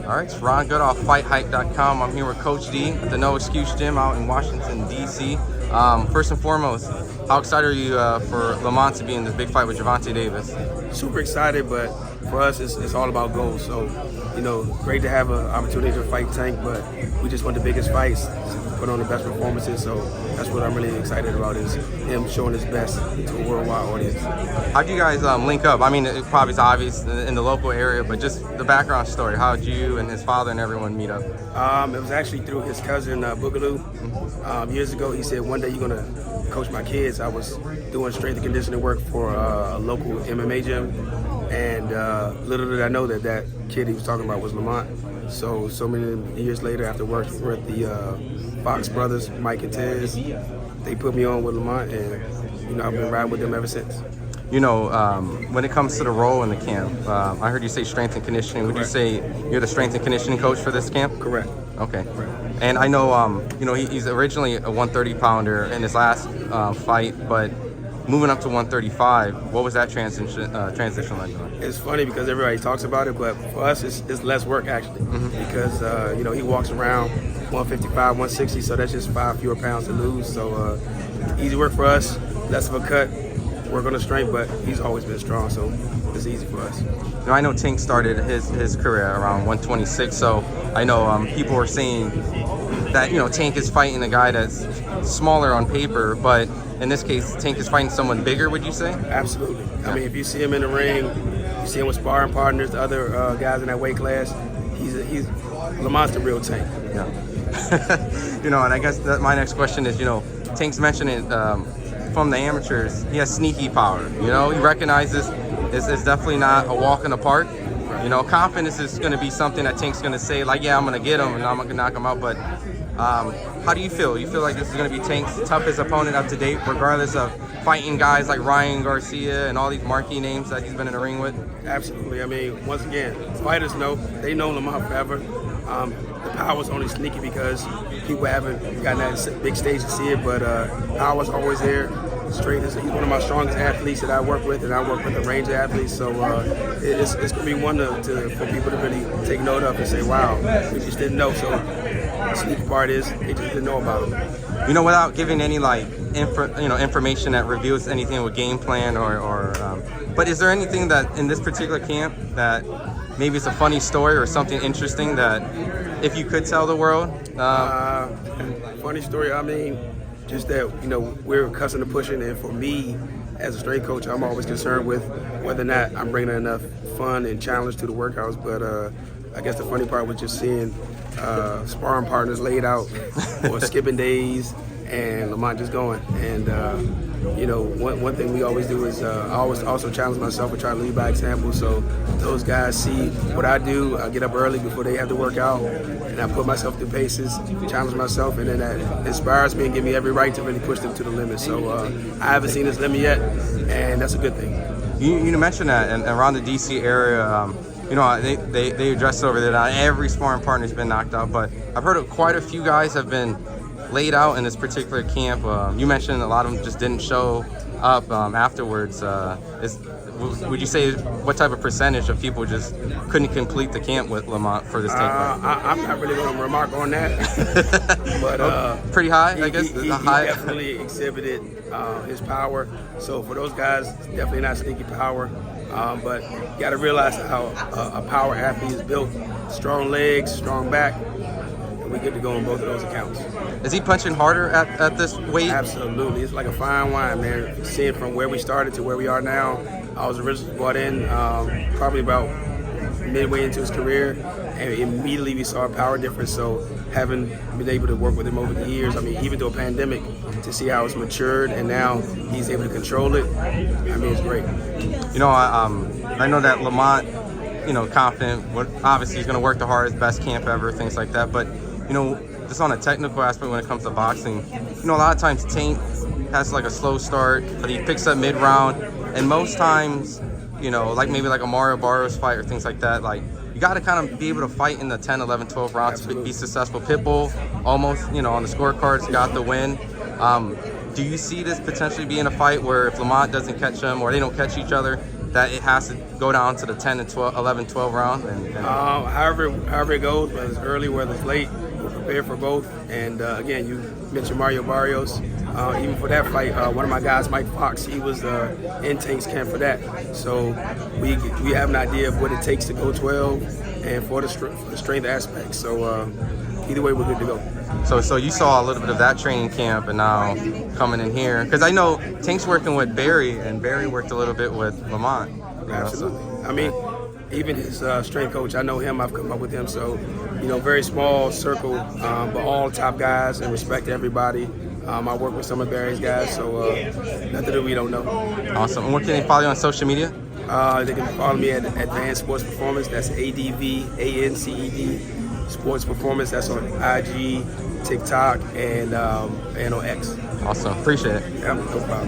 All right, it's Ron Goodall, FightHype.com. I'm here with Coach D at the No Excuse Gym out in Washington, D.C. First and foremost, how excited are you for Lamont to be in this big fight with Gervonta Davis? Super excited, but for us, it's all about goals. So, great to have an opportunity to fight Tank, but we just want the biggest fights, put on the best performances. So that's what I'm really excited about, is him showing his best to a worldwide audience. How do you guys link up? I mean, it probably is obvious in the local area, but just the background story. How did you and his father and everyone meet up? It was actually through his cousin, Goodall. Years ago, he said, one day you're going to coach my kids. I was doing strength and conditioning work for a local MMA gym. And little did I know that kid he was talking about was Lamont. So many years later, after working with the Fox brothers, Mike and Tez, they put me on with Lamont, and I've been riding with them ever since. When it comes to the role in the camp, I heard you say strength and conditioning. Would you say you're the strength and conditioning coach for this camp? Correct. Okay. Correct. And I know, he's originally a 130-pounder in his last fight, but moving up to 135, what was that transition like? It's funny because everybody talks about it, but for us, it's less work actually, because he walks around 155, 160, so that's just 5 fewer pounds to lose. So easy work for us, less of a cut. Work on the strength, but he's always been strong, so it's easy for us. I know Tank started his career around 126, so I know people were saying that Tank is fighting a guy that's smaller on paper, but in this case, Tank is fighting someone bigger. Would you say? Absolutely. I mean, if you see him in the ring, you see him with sparring partners, the other guys in that weight class, he's Lamont's the real Tank. Yeah. And I guess my next question is, Tank's mentioning from the amateurs, he has sneaky power. He recognizes it's definitely not a walk in the park. Confidence is going to be something that Tank's going to say, like, yeah, I'm going to get him and I'm going to knock him out. But how do you feel? You feel like this is going to be Tank's toughest opponent up to date, regardless of fighting guys like Ryan Garcia and all these marquee names that he's been in the ring with? Absolutely. I mean, once again, fighters they know Lamont forever. The power's only sneaky because people haven't gotten that big stage to see it, but power's always there. Straight he's one of my strongest athletes that I work with, and I work with a range of athletes. So it's going to be one for people to really take note of and say, wow, we just didn't know. So the sneaky part is they just didn't know about him. Without giving any information that reveals anything with game plan but is there anything that in this particular camp that maybe it's a funny story or something interesting that if you could tell the world? Funny story, I mean, just that, we're accustomed to pushing, and for me, as a strength coach, I'm always concerned with whether or not I'm bringing enough fun and challenge to the workouts. But I guess the funny part was just seeing sparring partners laid out or skipping days, and Lamont just going. And one thing we always do is I always also challenge myself and try to lead by example. So those guys see what I do. I get up early before they have to work out, and I put myself through paces, challenge myself, and then that inspires me and gives me every right to really push them to the limit. So I haven't seen this limit yet, and that's a good thing. You mentioned that, and around the D.C. area, they address it over there. Not every sparring partner's been knocked out, but I've heard of quite a few guys have been laid out in this particular camp. You mentioned a lot of them just didn't show up afterwards. Would you say what type of percentage of people just couldn't complete the camp with Lamont for this takedown? I'm not really going to remark on that, but pretty high, I guess. He definitely exhibited his power. So for those guys, definitely not sneaky power. But you got to realize how a power athlete is built: strong legs, strong back. We get to go on both of those accounts. Is he punching harder at this weight? Absolutely. It's like a fine wine, man. Seeing from where we started to where we are now, I was originally brought in probably about midway into his career, and immediately we saw a power difference. So having been able to work with him over the years, I mean, even through a pandemic, to see how it's matured and now he's able to control it, I mean, it's great. I know that Lamont, confident, obviously he's going to work the hardest, best camp ever, things like that, but just on a technical aspect when it comes to boxing, a lot of times Tank has like a slow start, but he picks up mid-round, and most times, like maybe like a Mario Barrios fight or things like that, like you got to kind of be able to fight in the 10, 11, 12 rounds to be successful. Pitbull almost, on the scorecards got the win. Do you see this potentially being a fight where if Lamont doesn't catch him or they don't catch each other, that it has to go down to the 10 and 12, 11, 12 round? However it goes, whether it's early, whether it's late, we're prepared for both. And again, you mentioned Mario Barrios. Even for that fight, one of my guys, Mike Fox, he was in Tank's camp for that. So we have an idea of what it takes to go 12 and for the strength aspect. So either way, we're good to go. So you saw a little bit of that training camp, and now coming in here, because I know Tank's working with Barry, and Barry worked a little bit with Lamont. Absolutely. I mean, even his strength coach, I know him. I've come up with him. So, very small circle, but all top guys, and respect to everybody. I work with some of Barry's guys, so nothing that we don't know. Awesome. And where can they follow you on social media? They can follow me at Advanced Sports Performance. That's ADVANCED Sports Performance. That's on IG, TikTok, and on X. Awesome. Appreciate it. Yeah, no problem.